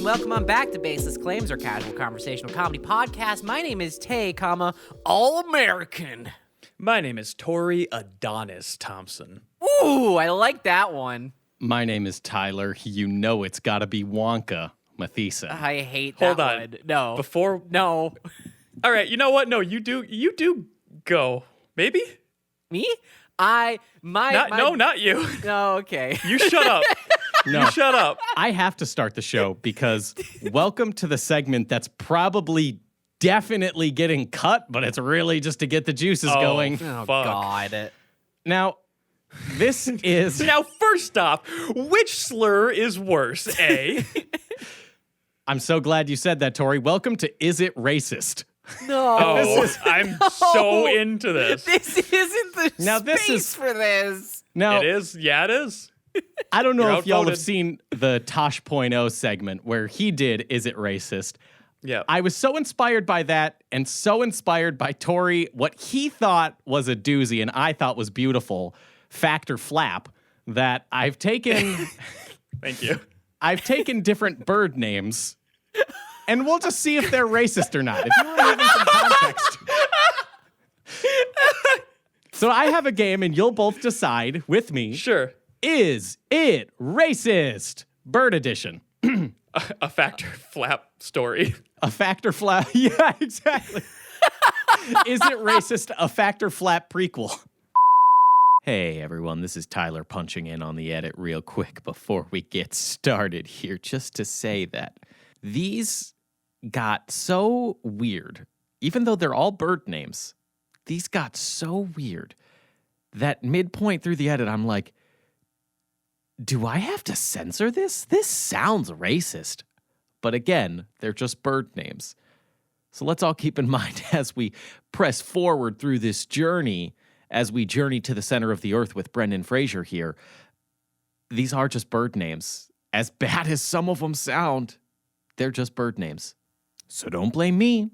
welcome on back to Baseless Claims, our casual conversational comedy podcast. My name is Tay, All-American. My name is Tori Adonis Thompson. Ooh, I like that one. My name is Tyler. You know it's got to be Wonka, Mathisa. I hate that Hold on. one. No. Before... No. All right, you know what? No, you do go. Maybe? Me? Not you. No, okay. You shut up. No. You shut up. I have to start the show because welcome to the segment that's probably definitely getting cut, but it's really just to get the juices going. Oh, Fuck. God. Now, this is... Now, first off, which slur is worse, A? I'm so glad you said that, Tori. Welcome to Is It Racist? No. I'm so into this. This isn't the Now, this space is- for this. Now, It is. Yeah, it is. I don't know You're if y'all have outvoted. seen the Tosh.0 segment where he did Is It Racist? Yeah. I was so inspired by that and so inspired by Tori, what he thought was a doozy and I thought was beautiful, Factor Flap, that I've taken Thank you. I've taken different bird names and we'll just see if they're racist or not. If you want to give them some context. So I have a game and you'll both decide with me. Sure. Is it racist? Bird edition. A Factor Flap story. A Factor Flap. Yeah, exactly. Is it racist? A Factor Flap prequel. Hey, everyone. This is Tyler punching in on the edit real quick before we get started here, just to say that these got so weird, even though they're all bird names, these got so weird that midpoint through the edit, I'm like, do I have to censor this? This sounds racist. But again, they're just bird names. So let's all keep in mind as we press forward through this journey, as we journey to the center of the earth with Brendan Fraser here, these are just bird names. As bad as some of them sound, they're just bird names. So don't blame me.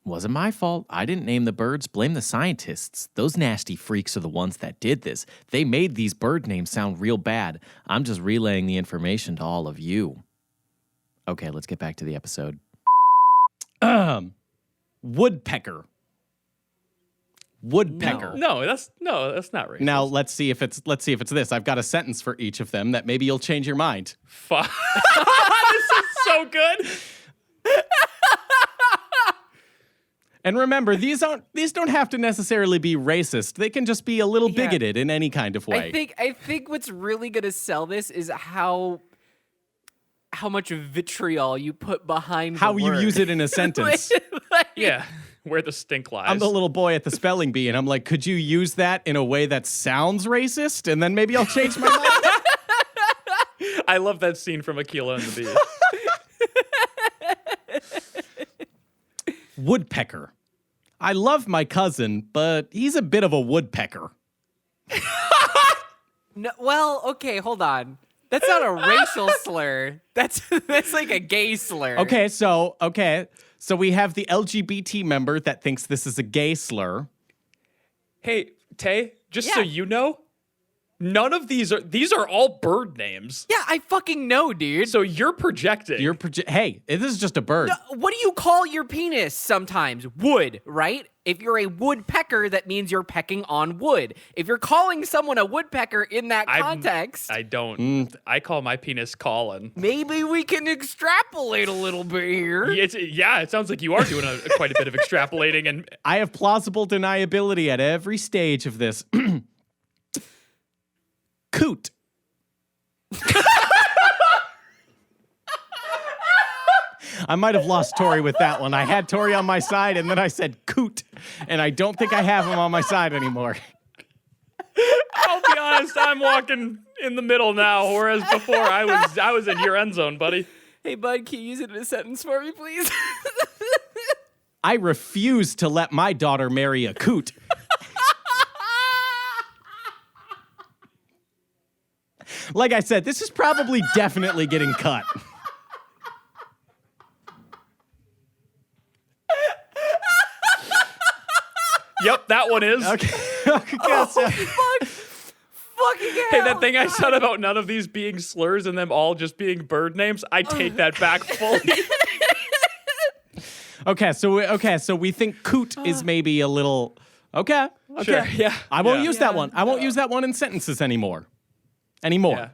Wasn't my fault. I didn't name the birds. Blame the scientists. Those nasty freaks are the ones that did this. They made these bird names sound real bad. I'm just relaying the information to all of you. Okay, let's get back to the episode. Woodpecker. Woodpecker. No, that's not racist. Now let's see if it's this. I've got a sentence for each of them that maybe you'll change your mind. Fuck. This is so good. And remember, these don't have to necessarily be racist. They can just be a little bigoted in any kind of way. I think what's really gonna sell this is how much vitriol you put behind How the you word. use it in a sentence. Yeah. Where the stink lies. I'm the little boy at the spelling bee, and I'm like, could you use that in a way that sounds racist? And then maybe I'll change my mind. I love that scene from Aquila and the Bee. Woodpecker. I love my cousin, but he's a bit of a woodpecker. No, well, okay, hold on. That's not a racial slur. That's like a gay slur. Okay, so we have the LGBT member that thinks this is a gay slur. Hey, Tay, just so Yeah. you know, none of these are all bird names. Yeah, I fucking know, dude. So you're projecting. Hey, this is just a bird. What do you call your penis sometimes? Wood, right? If you're a woodpecker, that means you're pecking on wood. If you're calling someone a woodpecker in that context, I don't. I call my penis Colin. maybe we can extrapolate a little bit here. It sounds like you are doing quite a bit of extrapolating. And I have plausible deniability at every stage of this. Coot. I might have lost Tori with that one. I had Tori on my side, and then I said coot, and I don't think I have him on my side anymore. I'll be honest, I'm walking in the middle now, whereas before I was in your end zone, buddy. Hey, bud, can you use it in a sentence for me, please? I refuse to let my daughter marry a coot. Like I said, this is probably definitely getting cut. Yep, that one is. Okay. Fuck fucking hell. Hey, that thing I said about none of these being slurs and them all just being bird names, I take that back fully. Okay, so we think coot is maybe a little okay. Sure, yeah. I won't Yeah. use that one. I won't use that one in sentences anymore. Yeah.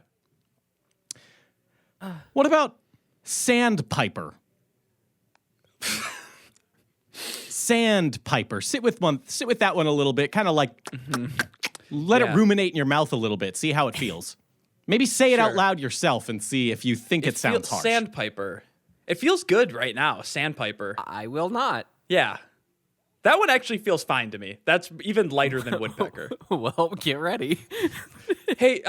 What about sandpiper? Sandpiper. Sit with that one a little bit, kind of like let it ruminate in your mouth a little bit, see how it feels. Maybe say it out loud yourself and see if you think it sounds harsh. Sandpiper. It feels good right now, sandpiper. I will not. Yeah. That one actually feels fine to me. That's even lighter than woodpecker. Well, get ready. Hey,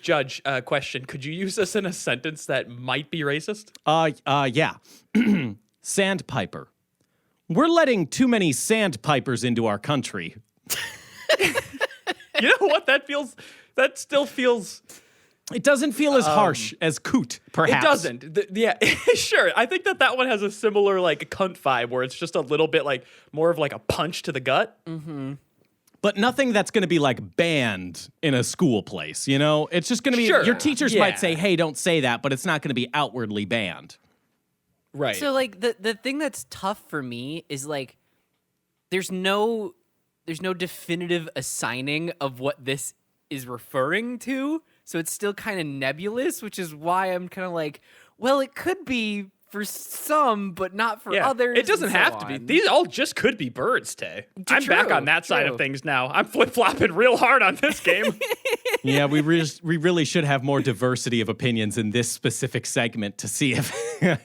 Judge, question. Could you use this in a sentence that might be racist? Yeah. Sandpiper. We're letting too many sandpipers into our country. You know what? That still feels... It doesn't feel as harsh as coot, perhaps. It doesn't. Yeah, sure. I think that one has a similar, like, cunt vibe where it's just a little bit, like, more of, like, a punch to the gut. Mm-hmm. But nothing that's going to be, like, banned in a school place, you know? It's just going to be... Sure. Your teachers might say, hey, don't say that, but it's not going to be outwardly banned. Right. So, like, the thing that's tough for me is, like, there's no definitive assigning of what this is referring to. So it's still kind of nebulous, which is why I'm kind of like, well, it could be for some, but not for others. It doesn't have to be. These all just could be birds, Tay. I'm back on that side of things now. I'm flip-flopping real hard on this game. Yeah, we really should have more diversity of opinions in this specific segment to see if...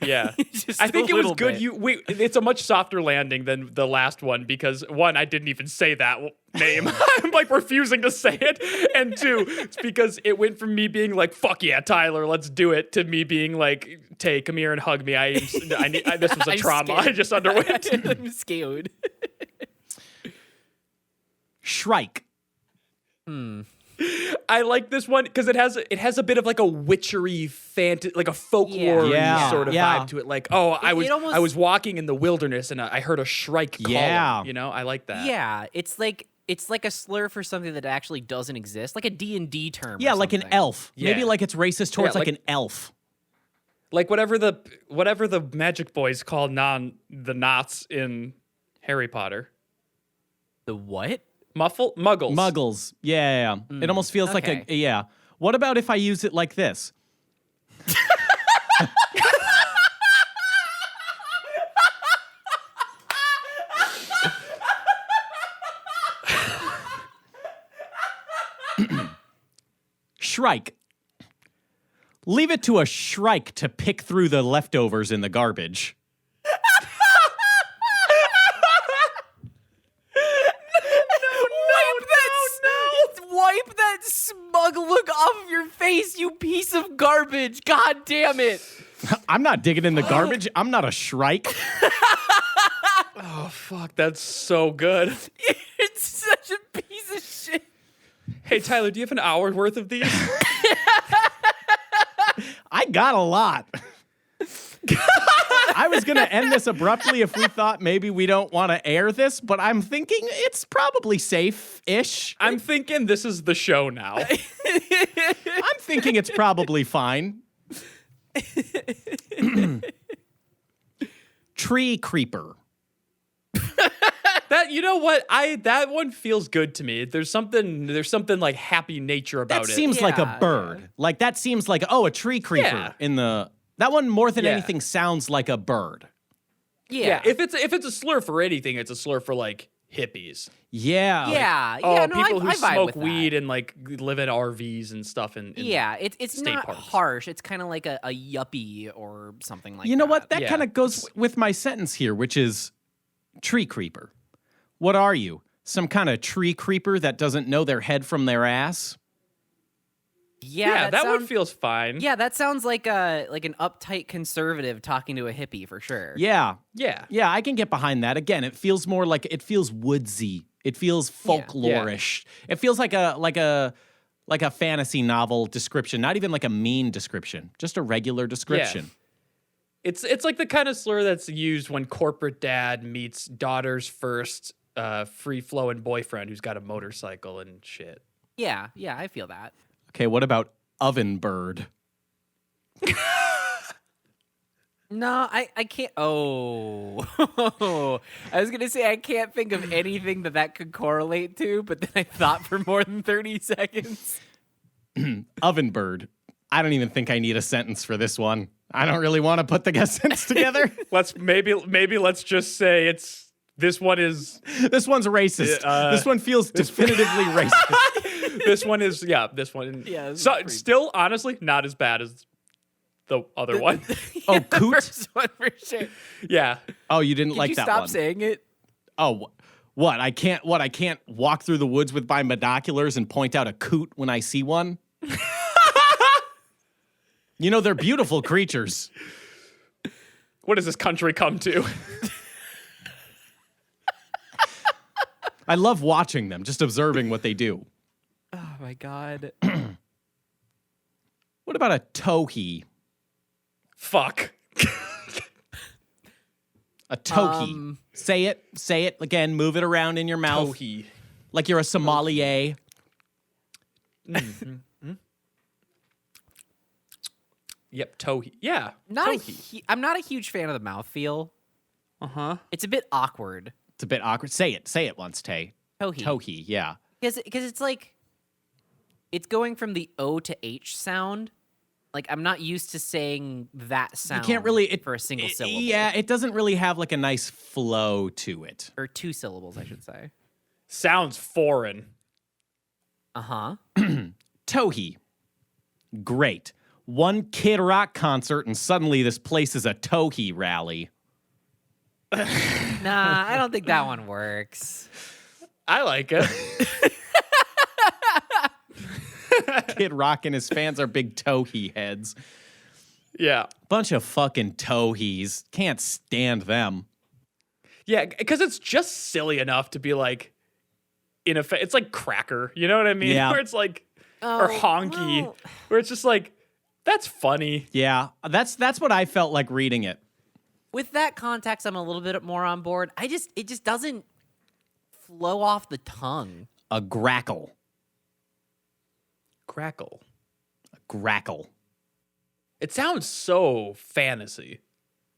Yeah. I think it was good. It's a much softer landing than the last one because, one, I didn't even say that name. I'm like refusing to say it. And two, it's because it went from me being like, fuck yeah, Tyler, let's do it, to me being like, Tay, come here and hug me. This was a trauma I just underwent. I'm scared. Shrike. I like this one because it has a bit of like a witchery like a folklore sort of vibe to it. Like, I was walking in the wilderness and I heard a shrike call. Yeah. You know, I like that. Yeah, it's like a slur for something that actually doesn't exist, like a D&D term. Yeah, or like an something. elf. Yeah. Maybe like it's racist towards Yeah, like an elf. Like whatever the magic boys call the knots in Harry Potter. The what? Muggles. Muggles. Yeah. It almost feels like okay. yeah. What about if I use it like this? Shrike. Leave it to a shrike to pick through the leftovers in the garbage. Wipe that smug look off of your face, you piece of garbage. God damn it. I'm not digging in the garbage. I'm not a shrike. Oh, fuck. That's so good. It's such a piece of shit. Hey, Tyler, do you have an hour worth of these? I got a lot. I was going to end this abruptly if we thought maybe we don't want to air this, but I'm thinking it's probably safe-ish. I'm thinking this is the show now. I'm thinking it's probably fine. Tree creeper. You know what? That one feels good to me. There's something like happy nature about That it. seems like a bird. Like that seems like a tree creeper in the. That one more than anything sounds like a bird. Yeah. If it's a slur for anything, it's a slur for like hippies. Yeah. Yeah. Oh, no, people who I vibe smoke with weed that. and like live in RVs and stuff. It's state not parks. harsh. It's kind of like a yuppie or something like that. You know what? That Yeah. kind of goes with my sentence here, which is tree creeper. What are you? Some kind of tree creeper that doesn't know their head from their ass? Yeah, that one feels fine. Yeah, that sounds like an uptight conservative talking to a hippie for sure. Yeah. Yeah. Yeah, I can get behind that. Again, it feels more like it feels woodsy. It feels folklore-ish. It feels like a fantasy novel description, not even like a mean description, just a regular description. It's like the kind of slur that's used when corporate dad meets daughter's first free-flowing boyfriend who's got a motorcycle and shit. Yeah, I feel that. Okay, what about oven bird? No, I can't. Oh, I was gonna say I can't think of anything that could correlate to, but then I thought for more than 30 seconds. Oven bird. I don't even think I need a sentence for this one. I don't really want to put the guest sentence together. Maybe let's just say this one's racist. This one feels definitively racist. This one. Yeah, still, honestly, not as bad as the other one. Oh, coot? First one for sure. Yeah. Oh, you didn't like that one. Stop saying it. Oh, what? I can't walk through the woods with my binoculars and point out a coot when I see one? You know, they're beautiful creatures. What does this country come to? I love watching them, just observing what they do. Oh my God. What about a towhee? Fuck. A towhee. Say it again. Move it around in your mouth. Towhee. Like you're a sommelier. Mm-hmm. Yep, towhee. Yeah, I'm not a huge fan of the mouthfeel. Uh-huh. It's a bit awkward. It's a bit awkward. Say it once, Tay. Towhee. Towhee, yeah. Because it's like, it's going from the O to H sound. Like, I'm not used to saying that sound for a single syllable. Yeah, it doesn't really have like a nice flow to it. Or 2 syllables, I should say. Sounds foreign. Uh-huh. Towhee. Great. One Kid Rock concert and suddenly this place is a towhee rally. Nah, I don't think that one works. I like it. Kid Rock and his fans are big towhee heads. Yeah. Bunch of fucking towhees. Can't stand them. Yeah, because it's just silly enough to be like, it's like cracker. You know what I mean? Yeah. Where it's like, or honky. Where it's just like, that's funny. Yeah, that's what I felt like reading it. With that context, I'm a little bit more on board. It just doesn't flow off the tongue. A grackle. Crackle. A grackle. It sounds so fantasy.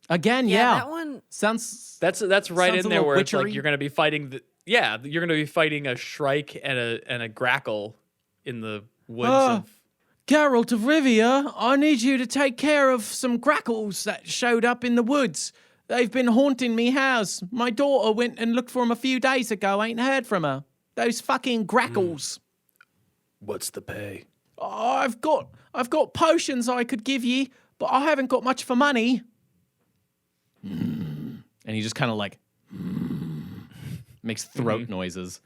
Again, yeah. That one sounds. That's right sounds in there where witchery. it's like you're going to be fighting. You're going to be fighting a shrike and a grackle in the woods of. Geralt of Rivia, I need you to take care of some grackles that showed up in the woods. They've been haunting me house. My daughter went and looked for them a few days ago. Ain't heard from her. Those fucking grackles. What's the pay? Oh, I've got potions I could give ye, but I haven't got much for money. And he just kind of like makes throat noises.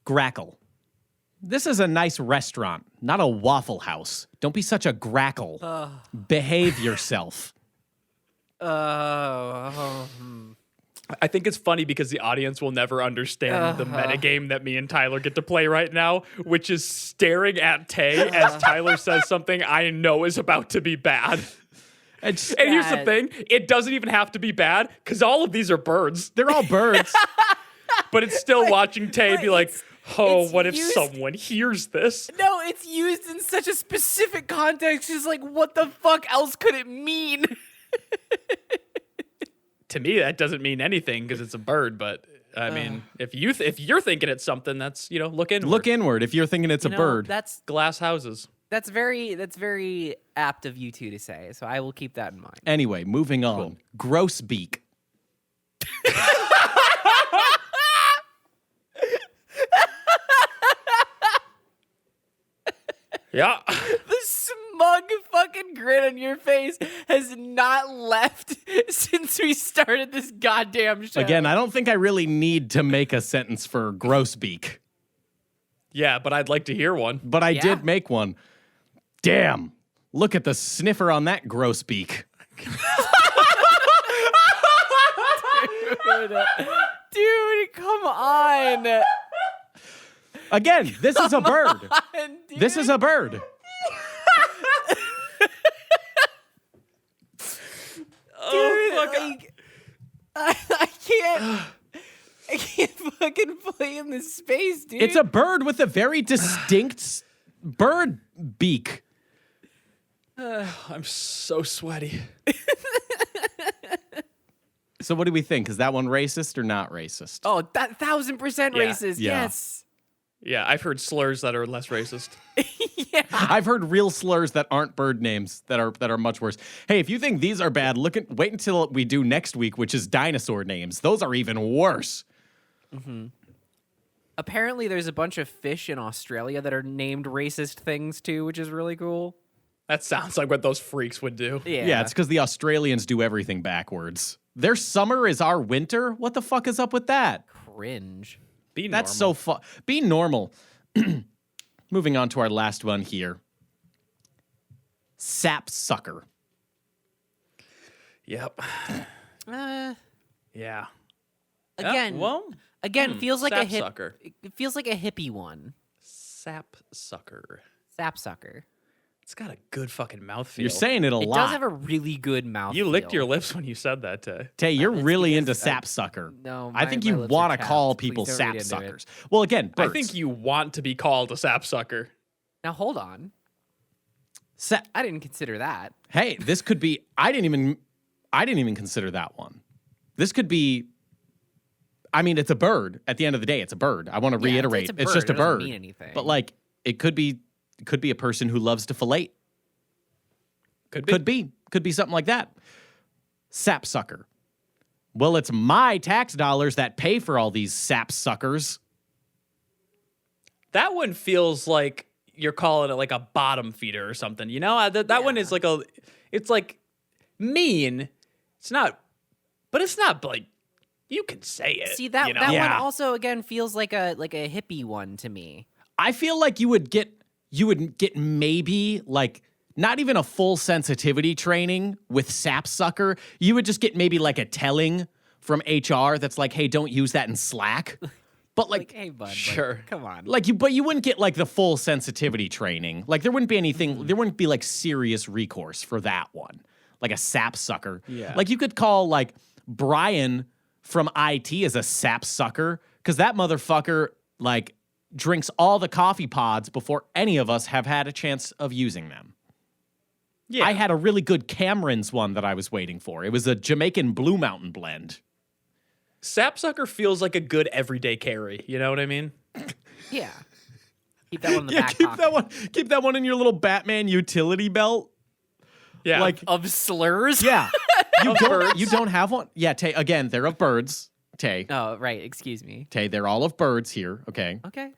Grackle. This is a nice restaurant, not a Waffle House. Don't be such a grackle. Behave yourself. I think it's funny because the audience will never understand the metagame that me and Tyler get to play right now, which is staring at Tay as Tyler says something I know is about to be bad. And here's the thing, it doesn't even have to be bad because all of these are birds. They're all birds. But it's still watching Tay be like, oh, it's what if used- someone hears this? No, it's used in such a specific context. It's like, what the fuck else could it mean? To me, that doesn't mean anything because it's a bird. But I mean, if you're thinking it's something, that's look inward. Look inward if you're thinking it's a bird. That's Glass houses. very apt of you two to say. So I will keep that in mind. Anyway, moving on. Cool. Gross beak. Yeah. The smug fucking grin on your face has not left since we started this goddamn show. Again, I don't think I really need to make a sentence for gross beak, Yeah, but I'd like to hear one. but I did make one. Damn. Look at the sniffer on that gross beak. Dude, come on. Again, this is a bird. This is a bird. Dude, like, I can't. I can't fucking play in this space, dude. It's a bird with a very distinct bird beak. I'm so sweaty. So what do we think? Is that one racist or not racist? Oh, that 1000% racist. Yeah. Yes. Yeah, I've heard slurs that are less racist. Yeah. I've heard real slurs that aren't bird names that are much worse. Hey, if you think these are bad, wait until we do next week, which is dinosaur names. Those are even worse. Mm-hmm. Apparently, there's a bunch of fish in Australia that are named racist things too, which is really cool. That sounds like what those freaks would do. Yeah, it's because the Australians do everything backwards. Their summer is our winter? What the fuck is up with that? Cringe. Be normal. That's so fun. Be normal. Moving on to our last one here. Sapsucker. Yep. Yeah. Again, feels like a hip. Sapsucker. It feels like a hippie one. Sapsucker. Sapsucker. It's got a good fucking mouthfeel. You're saying it a lot. It does have a really good mouth. You licked your lips when you said that, Tay. Tay, you're It's really into because sapsucker. No, I think my you lips want are to call chapped. people Please don't read into it. sapsuckers. Well, again, birds. I think you want to be called a sapsucker. Now hold on. I didn't consider that. Hey, this could be. I didn't even consider that one. This could be. I mean, it's a bird. At the end of the day, it's a bird. I want to reiterate, it's just a It doesn't bird. mean anything. But like, it could be a person who loves to fillet. Could be something like that. Sapsucker. Well, it's my tax dollars that pay for all these sapsuckers. That one feels like you're calling it like a bottom feeder or something. You know, that one is like it's like mean. It's not, but it's not like you can say it. See that you know? that Yeah. one also again feels like a hippie one to me. I feel like you would get maybe like not even a full sensitivity training with sapsucker. You would just get maybe like a telling from HR that's like, hey, don't use that in Slack. But like Hey, bud. Sure. Come on. but you wouldn't get like the full sensitivity training. Like there wouldn't be anything, there wouldn't be like serious recourse for that one. Like a sapsucker. Yeah. Like you could call like Brian from IT as a sapsucker because that motherfucker like drinks all the coffee pods before any of us have had a chance of using them. Yeah. I had a really good Cameron's one that I was waiting for. It was a Jamaican Blue Mountain blend. Sapsucker feels like a good everyday carry. You know what I mean? Yeah. Keep that one in the back pocket. Keep that one in your little Batman utility belt. Yeah. Like Of slurs? yeah. You don't have one? Yeah, Tay, again, they're of birds. Tay. Oh, right. Excuse me. Tay, they're all of birds here, okay? Okay.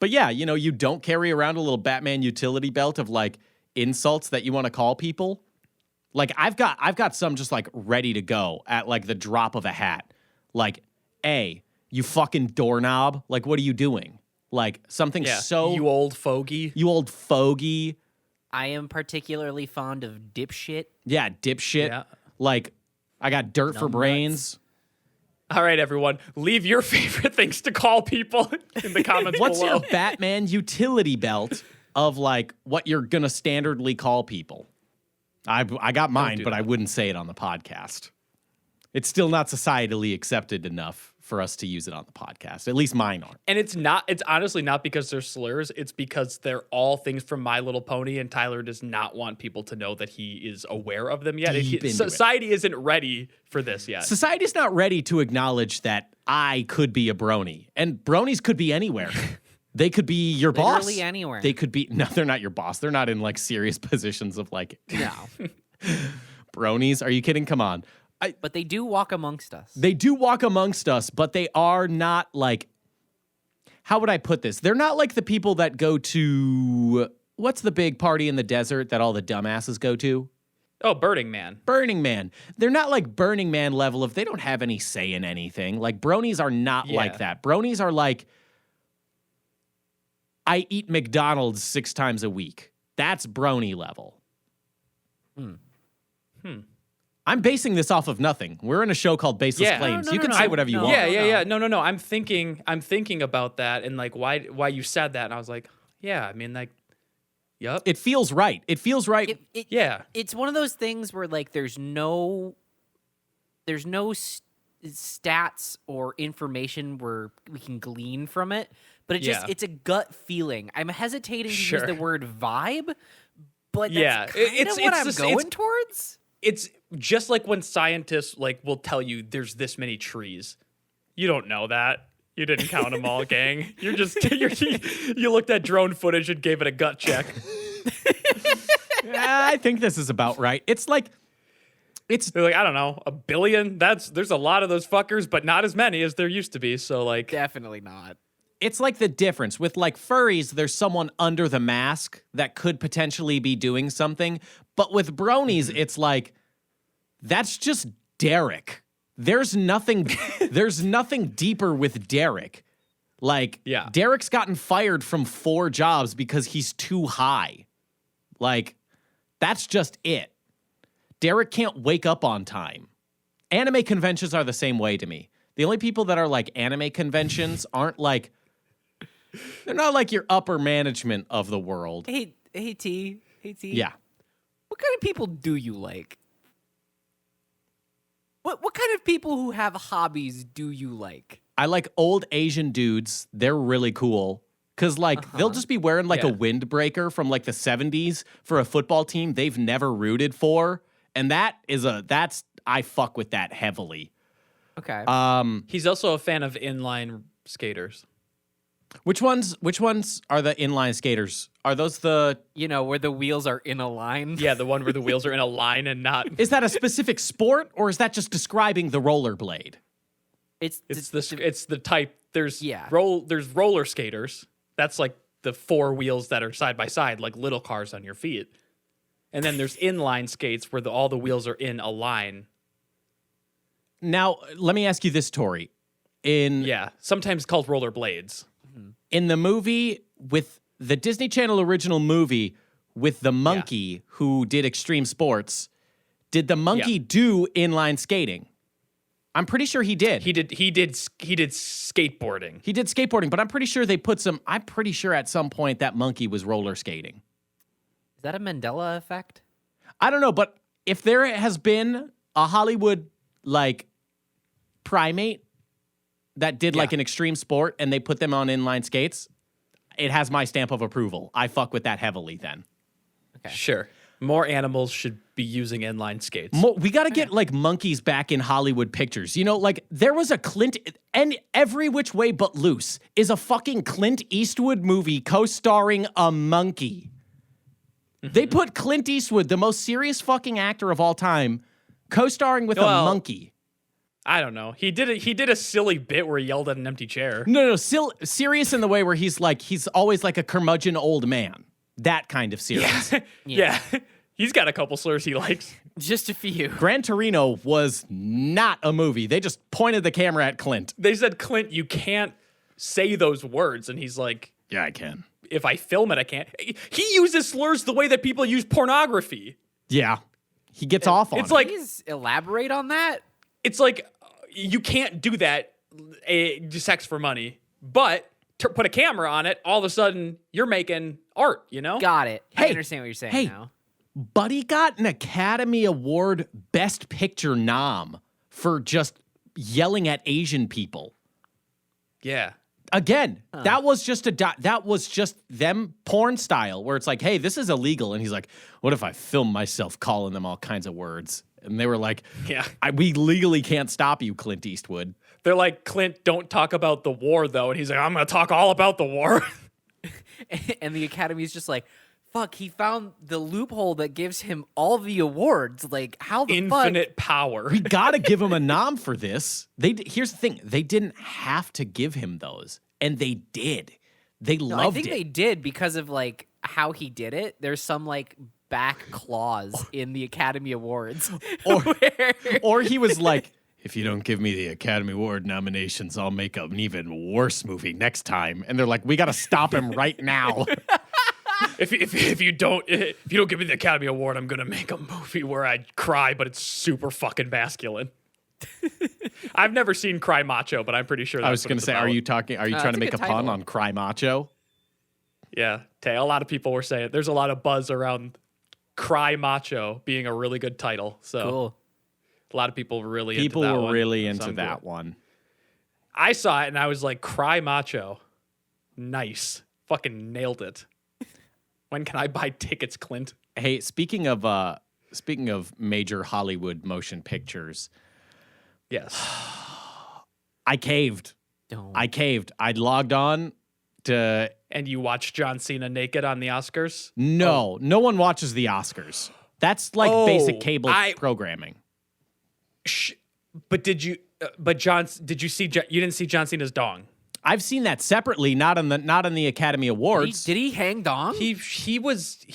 But yeah, you know, you don't carry around a little Batman utility belt of like insults that you want to call people. Like I've got some just like ready to go at like the drop of a hat. Like, A, you fucking doorknob. Like, what are you doing? Like something so you old fogey. You old fogey. I am particularly fond of dipshit. Yeah, dipshit. Yeah. Like, I got dirt for Numbnuts. brains. All right, everyone, leave your favorite things to call people in the comments What's below. your Batman utility belt of like what you're gonna standardly call people? I got mine, but I wouldn't say it on the podcast. It's still not societally accepted enough for us to use it on the podcast. At least mine aren't. And it's honestly not because they're slurs. It's because they're all things from My Little Pony, and Tyler does not want people to know that he is aware of them yet. Deep into Society isn't ready for this yet. Society's not ready to acknowledge that I could be a brony. And bronies could be anywhere. They could be your boss. Literally anywhere. They could be, no, they're not your boss. They're not in like serious positions of like, No. bronies. Are you kidding? Come on. But they do walk amongst us. They do walk amongst us, but they are not like, how would I put this? They're not like the people that go to, what's the big party in the desert that all the dumbasses go to? Oh, Burning Man. Burning Man. They're not like Burning Man level of they don't have any say in anything. Like bronies are not like that. Bronies are like, I eat McDonald's 6 times a week. That's brony level. I'm basing this off of nothing. We're in a show called Baseless Claims. You can say whatever you want. Yeah. No. I'm thinking about that and like why you said that, and I was like, yeah. I mean, like, yep. It feels right. It feels right. Yeah. It's one of those things where like there's no stats or information we can glean from it, but it's a gut feeling. I'm hesitating to use the word vibe, but that's kind of what I'm going towards. It's just like when scientists will tell you there's this many trees. You don't know that. You didn't count them all, gang. You looked at drone footage and gave it a gut check. I think this is about right. They're like, I don't know, 1 billion? There's a lot of those fuckers, but not as many as there used to be. So definitely not. It's like the difference with furries, there's someone under the mask that could potentially be doing something. But with bronies, it's that's just Derek. There's nothing deeper with Derek. Derek's gotten fired from 4 jobs because he's too high. That's just it. Derek can't wake up on time. Anime conventions are the same way to me. The only people that are anime conventions aren't they're not your upper management of the world. Hey T. Yeah. What kind of people do you like? What kind of people who have hobbies do you like? I like old Asian dudes. They're really cool. Because, they'll just be wearing, a windbreaker from, the 70s for a football team they've never rooted for. And I fuck with that heavily. Okay. He's also a fan of inline skaters. Which ones are the inline skaters? Are those the... where the wheels are in a line? Yeah, the one where the wheels are in a line and not... Is that a specific sport, or is that just describing the rollerblade? It's the type... There's roller skaters. That's the 4 wheels that are side by side, like little cars on your feet. And then there's inline skates where all the wheels are in a line. Now, let me ask you this, Tori. Sometimes called rollerblades. In the movie with the Disney Channel original movie with the monkey who did extreme sports, did the monkey do inline skating? I'm pretty sure he did. He did skateboarding. He did skateboarding, but I'm pretty sure I'm pretty sure at some point that monkey was roller skating. Is that a Mandela effect? I don't know, but if there has been a Hollywood primate that did an extreme sport and they put them on inline skates, it has my stamp of approval. I fuck with that heavily then. Okay. Sure. More animals should be using inline skates. We got to get monkeys back in Hollywood pictures. There was a and Every Which Way But Loose is a fucking Clint Eastwood movie co-starring a monkey. Mm-hmm. They put Clint Eastwood, the most serious fucking actor of all time, co-starring with a monkey. I don't know. He did a silly bit where he yelled at an empty chair. No, serious in the way where he's always a curmudgeon old man. That kind of serious. Yeah. He's got a couple slurs he likes. Just a few. Gran Torino was not a movie. They just pointed the camera at Clint. They said, Clint, you can't say those words. And he's like, yeah, I can. If I film it, I can't. He uses slurs the way that people use pornography. Yeah. He gets off on it. Please elaborate on that. It's you can't do that, sex for money. But to put a camera on it, all of a sudden, you're making art, Got it. I understand what you're saying now. Buddy got an Academy Award Best Picture nom for just yelling at Asian people. Yeah. Again, that was just them porn style where it's hey, this is illegal. And he's like, what if I film myself calling them all kinds of words? And they were like, yeah, we legally can't stop you, Clint Eastwood. They're like, Clint, don't talk about the war, though. And he's like, I'm going to talk all about the war. And the Academy's just like, fuck, he found the loophole that gives him all the awards. How the infinite power. We got to give him a nom for this. Here's the thing. They didn't have to give him those. And they did. They loved it. I think they did because of how he did it. There's some back clause in the Academy Awards. Or he was like, if you don't give me the Academy Award nominations, I'll make an even worse movie next time. And they're like, we got to stop him right now. If you don't give me the Academy Award, I'm gonna make a movie where I cry, but it's super fucking masculine. I've never seen Cry Macho, but I'm pretty sure that's I was gonna say, are you trying to make a pun on Cry Macho? Yeah, Tay, a lot of people were saying there's a lot of buzz around Cry Macho being a really good title. So cool. A lot of people were really People into that were one. really into Some that were. one. I saw it and I was like, cry macho. Nice. Fucking nailed it. When can I buy tickets, Clint? Hey, speaking of major Hollywood motion pictures, Yes. I caved. Don't. I caved. I'd logged on to. And you watched John Cena naked on the Oscars? No one watches the Oscars. That's like basic cable programming. But did you? Did you see? You didn't see John Cena's dong. I've seen that separately, not on the Academy Awards. Did he hang dong? He was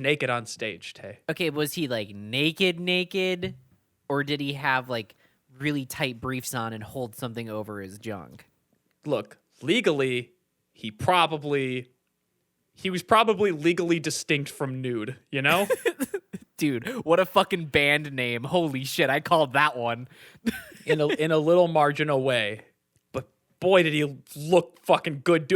naked on stage, Tay. Okay, was he like naked, or did he have like really tight briefs on and hold something over his junk? Look, legally, he was probably legally distinct from nude, you know? Dude, what a fucking band name. Holy shit, I called that one. in a little marginal way. But boy, did he look fucking good.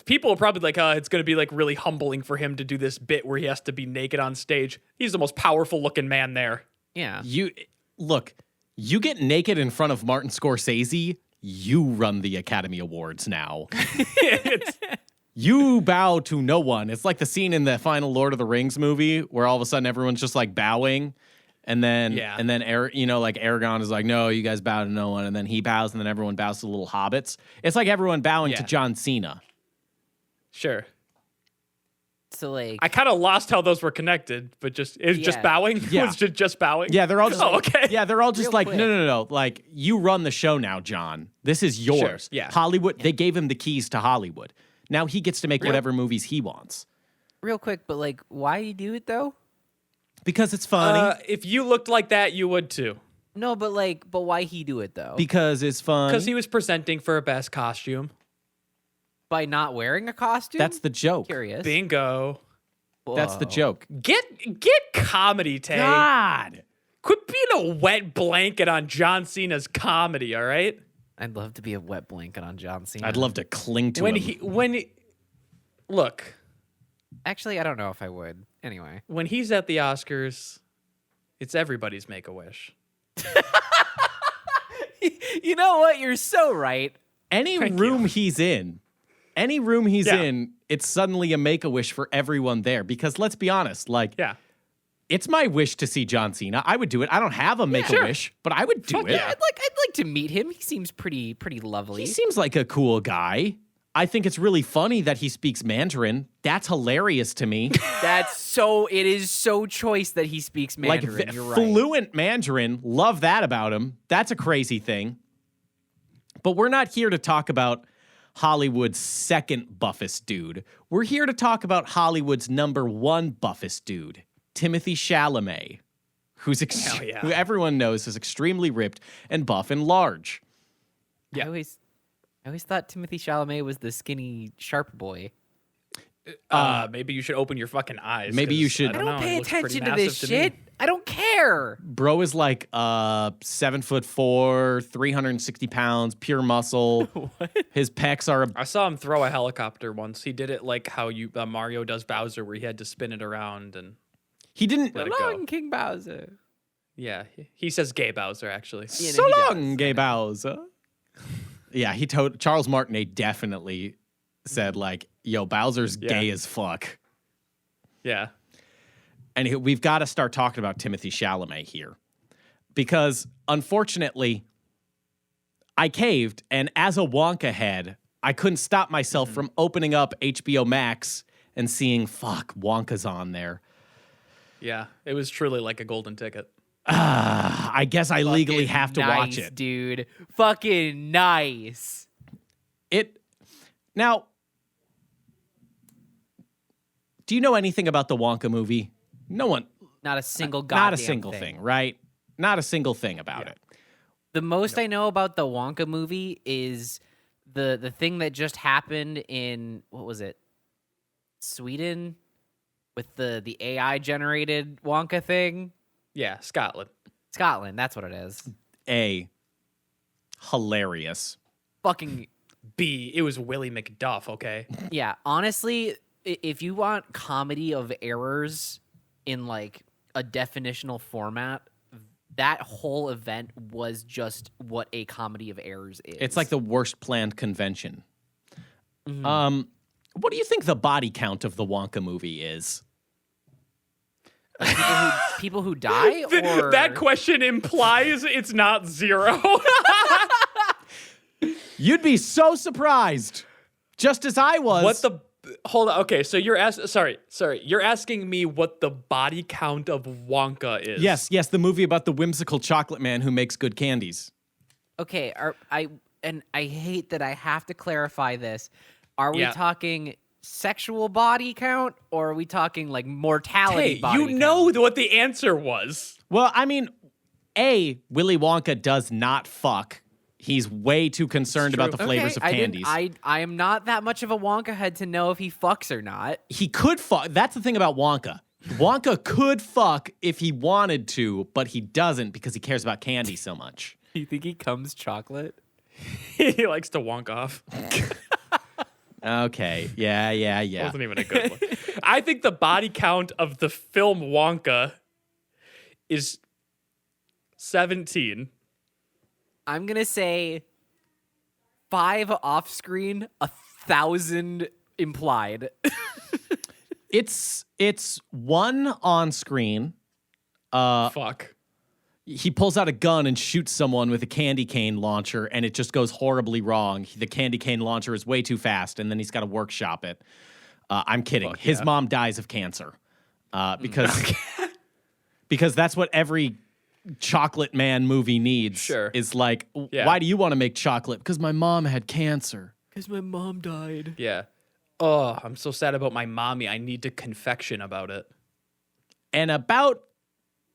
People are probably like, it's going to be like really humbling for him to do this bit where he has to be naked on stage. He's the most powerful looking man there. Yeah. You get naked in front of Martin Scorsese, you run the Academy Awards now. You bow to no one. It's like the scene in the final Lord of the Rings movie where all of a sudden everyone's just like bowing. And then Aragorn is like, no, you guys bow to no one. And then he bows and then everyone bows to the little hobbits. It's like everyone bowing to John Cena. Sure. So like, I kind of lost how those were connected, but just bowing. Yeah. It was just bowing. Yeah, they're all just okay. Yeah, they're all just Real like, quick. no. Like, you run the show now, John. This is yours. Sure, yeah. Hollywood, they gave him the keys to Hollywood. Now he gets to make whatever movies he wants. real quick, but like, why you do it though? Because it's funny. If you looked like that, you would too. No, but why he do it though? Because it's fun. Because he was presenting for a best costume. By not wearing a costume? That's the joke. Curious. Bingo. That's the Whoa. joke. Get comedy, Tay. God. Quit being a wet blanket on John Cena's comedy, all right? I'd love to be a wet blanket on John Cena. I'd love to cling to him. Look, Actually, I don't know if I would. Anyway. when he's at the Oscars, it's everybody's Make-A-Wish. You know what? You're so right. Any Thank room you. he's in, it's suddenly a Make-A-Wish for everyone there. Because let's be honest, it's my wish to see John Cena. I would do it. I don't have a Make-A-Wish, but I would do Fuck it. yeah. I'd like to meet him. He seems pretty lovely. He seems like a cool guy. I think it's really funny that he speaks Mandarin. That's hilarious to me. It is so choice that he speaks Mandarin. You're right. Fluent Mandarin. Love that about him. That's a crazy thing. But we're not here to talk about Hollywood's second buffest dude. We're here to talk about Hollywood's number one buffest dude, Timothy Chalamet, who everyone knows is extremely ripped and buff and large. I always thought Timothy Chalamet was the skinny sharp boy. Maybe you should open your fucking eyes. Maybe you should- I don't pay attention to this this shit. I don't care. Bro is like 7'4", 360 pounds, pure muscle. What? His pecs are I saw him throw a helicopter once. He did it like how Mario does Bowser, where he had to spin it around and he didn't. Let it go. Long King Bowser. yeah, he says gay Bowser actually. Yeah, So he does. long, gay Bowser. Yeah, Charles Martinet definitely said like, "Yo, Bowser's gay as fuck." Yeah. And we've got to start talking about Timothy Chalamet here. Because, unfortunately, I caved, and as a Wonka head, I couldn't stop myself from opening up HBO Max and seeing, Wonka's on there. Yeah, it was truly like a golden ticket. I guess I legally Fucking have to nice, watch it. dude. Fucking nice. Now, do you know anything about the Wonka movie? No one. Not a single goddamn Not a single thing, right? Not a single thing about it. The most I know about the Wonka movie is the thing that just happened in, what was it? Sweden with the AI generated Wonka thing. Yeah, Scotland. Scotland, that's what it is. Hilarious. Fucking B, it was Willie McDuff, okay? yeah, honestly, if you want comedy of errors in like a definitional format, that whole event was just what a comedy of errors is. It's like the worst planned convention. What do you think the body count of the Wonka movie is? People who die? Or That question implies it's not 0. You'd be so surprised, just as I was. Hold on. Okay, so you're sorry. You're asking me what the body count of Wonka is. Yes, the movie about the whimsical chocolate man who makes good candies. Okay, I hate that I have to clarify this. Are we talking sexual body count, or are we talking like mortality body count? You know what the answer was. Well, I mean, Willy Wonka does not fuck. He's way too concerned about the flavors of candies. I am not that much of a Wonka head to know if he fucks or not. He could fuck. That's the thing about Wonka. Wonka could fuck if he wanted to, but he doesn't because he cares about candy so much. You think he comes chocolate? He likes to wonk off. Okay. Yeah. Wasn't even a good one. I think the body count of the film Wonka is 17. I'm gonna say 5 off screen, 1,000 implied. It's 1 on screen. Fuck. He pulls out a gun and shoots someone with a candy cane launcher, and it just goes horribly wrong. The candy cane launcher is way too fast, and then he's got to workshop it. I'm kidding. His mom dies of cancer because that's what every chocolate man movie needs. Sure. Is like, why do you want to make chocolate? Because my mom had cancer. Because my mom died. Yeah. Oh, I'm so sad about my mommy. I need to confection about it. And about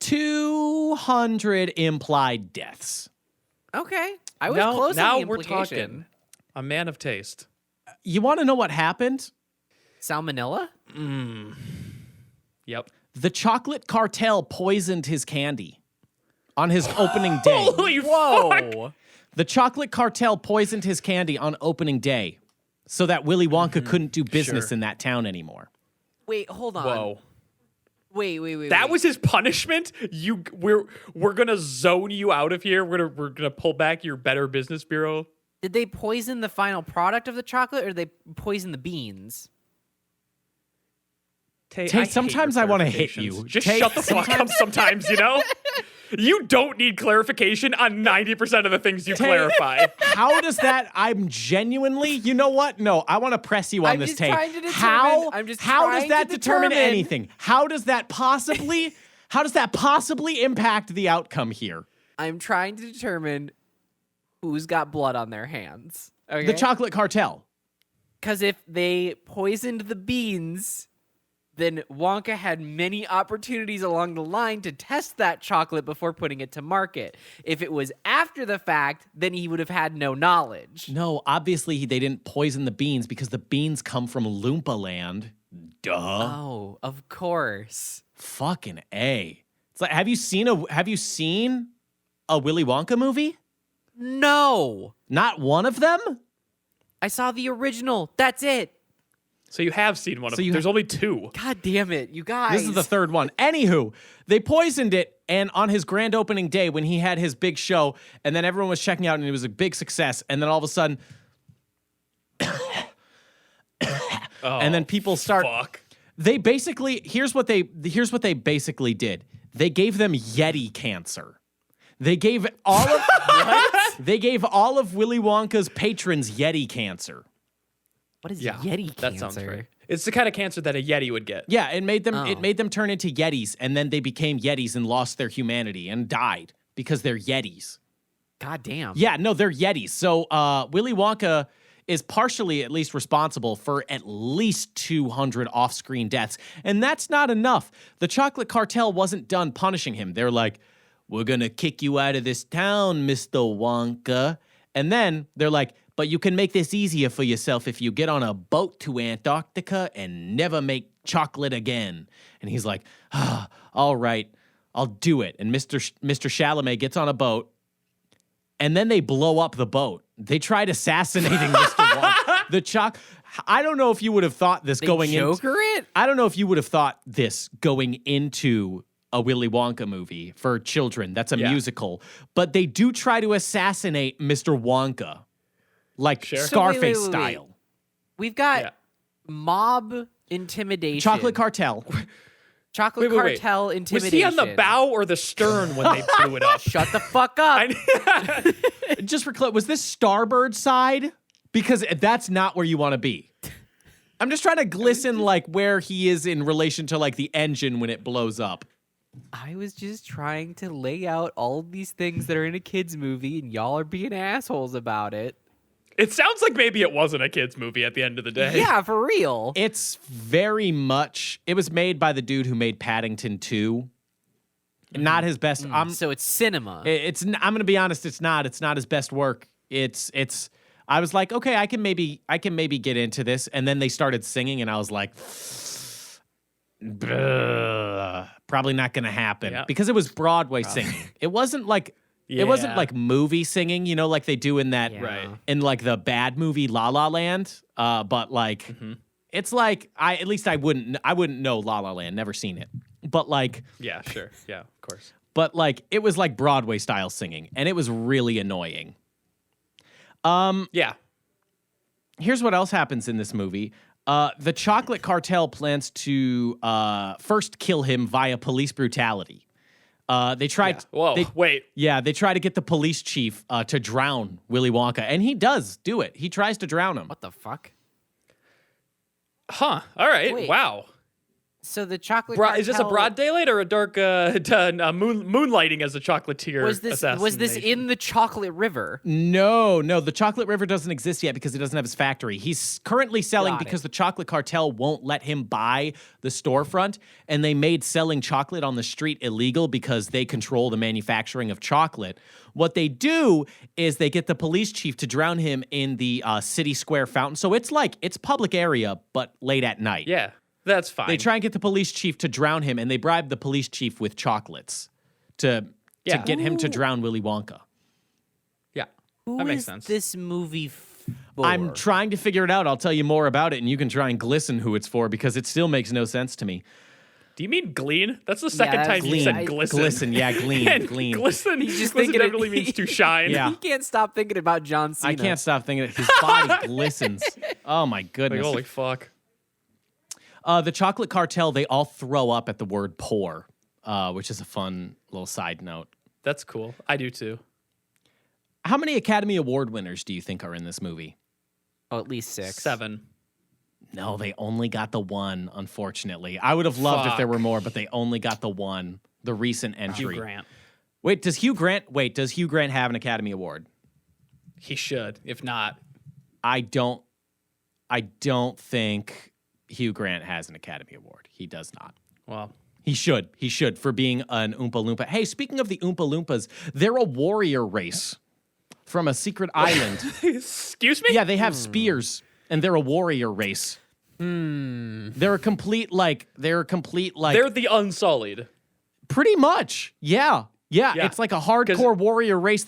200 implied deaths. Okay. I was close now on the we're implication. talking. A man of taste. You want to know what happened? Salmonella? Yep. The chocolate cartel poisoned his candy on his opening day. Holy fuck! The chocolate cartel poisoned his candy on opening day so that Willy Wonka couldn't do business in that town anymore. Wait, hold on. Whoa. Wait. That was his punishment? We're gonna zone you out of here. We're gonna pull back your Better Business Bureau. Did they poison the final product of the chocolate, or did they poison the beans? Tay, sometimes I want to hit you. Just shut the fuck up sometimes, you know? You don't need clarification on 90% of the things you clarify. How does that? I'm genuinely, you know what? No, I want to press you on this, Tay. How does that determine anything? How does that possibly impact the outcome here? I'm trying to determine who's got blood on their hands. Okay? The chocolate cartel. Because if they poisoned the beans, then Wonka had many opportunities along the line to test that chocolate before putting it to market. If it was after the fact, then he would have had no knowledge. No, obviously they didn't poison the beans because the beans come from Loompa Land. Duh. Oh, of course. Fucking A. It's like, have you seen a Willy Wonka movie? No. Not one of them? I saw the original. That's it. So you have seen one of them. There's only 2. God damn it, you guys. This is the third one. Anywho, they poisoned it, and on his grand opening day when he had his big show, and then everyone was checking out, and it was a big success, and then all of a sudden, and then people start. Fuck. They basically here's what they basically did. They gave them Yeti cancer. They gave all of They gave all of Willy Wonka's patrons Yeti cancer. What is Yeti cancer? That sounds right. It's the kind of cancer that a Yeti would get. Yeah, it made them turn into Yetis, and then they became Yetis and lost their humanity and died because they're Yetis. God damn. Yeah, no, they're Yetis. So Willy Wonka is partially at least responsible for at least 200 off-screen deaths, and that's not enough. The chocolate cartel wasn't done punishing him. They're like, we're gonna kick you out of this town, Mr. Wonka. And then they're like, but you can make this easier for yourself if you get on a boat to Antarctica and never make chocolate again. And he's like, all right, I'll do it. And Mr. Chalamet gets on a boat, and then they blow up the boat. They tried assassinating Mr. Wonka. I don't know if you would have thought this going into... Joker it? I don't know if you would have thought this going into a Willy Wonka movie for children. That's a musical. But they do try to assassinate Mr. Wonka, like Scarface style. We've got mob intimidation. Chocolate cartel. Chocolate cartel intimidation. Was he on the bow or the stern when they blew it up? Shut the fuck up. Just for was this starboard side? Because that's not where you want to be. I'm just trying to glisten like where he is in relation to like the engine when it blows up. I was just trying to lay out all of these things that are in a kid's movie, and y'all are being assholes about it. It sounds like maybe it wasn't a kid's movie at the end of the day. Yeah, for real. It's very much. It was made by the dude who made Paddington 2. Not his best. So it's cinema. I'm going to be honest. It's not. It's not his best work. It's. I was like, okay, I can maybe get into this, and then they started singing, and I was like, probably not going to happen because it was Broadway singing. It wasn't like. It wasn't like movie singing, you know, like they do in that, in like the bad movie La La Land. But like, it's like I wouldn't know La La Land, never seen it. But like, yeah, sure, yeah, of course. But like, it was like Broadway style singing, and it was really annoying. Yeah. Here's what else happens in this movie. The chocolate cartel plans to first kill him via police brutality. They tried. Yeah. Wait. Yeah, they try to get the police chief to drown Willy Wonka, and he does do it. He tries to drown him. What the fuck? Huh. All right. Wait. Wow. So the chocolate cartel... Is this a broad daylight or a dark moonlighting as a chocolatier assassin? Was this in the chocolate river? No. The chocolate river doesn't exist yet because he doesn't have his factory. He's currently selling because the chocolate cartel won't let him buy the storefront, and they made selling chocolate on the street illegal because they control the manufacturing of chocolate. What they do is they get the police chief to drown him in the city square fountain. So it's public area, but late at night. Yeah. That's fine. They try and get the police chief to drown him, and they bribe the police chief with chocolates to get him to drown Willy Wonka. Yeah, that makes sense. This movie for? I'm trying to figure it out. I'll tell you more about it, and you can try and glisten who it's for because it still makes no sense to me. Do you mean glean? That's the second time you said glisten. Glisten, yeah, glean. Glisten. He's just glisten thinking definitely means to shine. Yeah. He can't stop thinking about John Cena. I can't stop thinking his body glistens. Oh my goodness! Like, holy fuck. The chocolate cartel, they all throw up at the word poor, which is a fun little side note. That's cool. I do too. How many Academy Award winners do you think are in this movie? Oh, at least 6. 7. No, they only got the one, unfortunately. I would have loved if there were more, but they only got the one, the recent entry. Hugh Grant. Wait, does Hugh Grant have an Academy Award? He should. If not, I don't think Hugh Grant has an Academy Award. He does not. Well, he should. He should for being an Oompa Loompa. Hey, speaking of the Oompa Loompas, they're a warrior race from a secret island. Excuse me? Yeah, they have spears, and they're a warrior race. They're a complete like. They're the Unsullied. Pretty much. Yeah. It's like a hardcore warrior race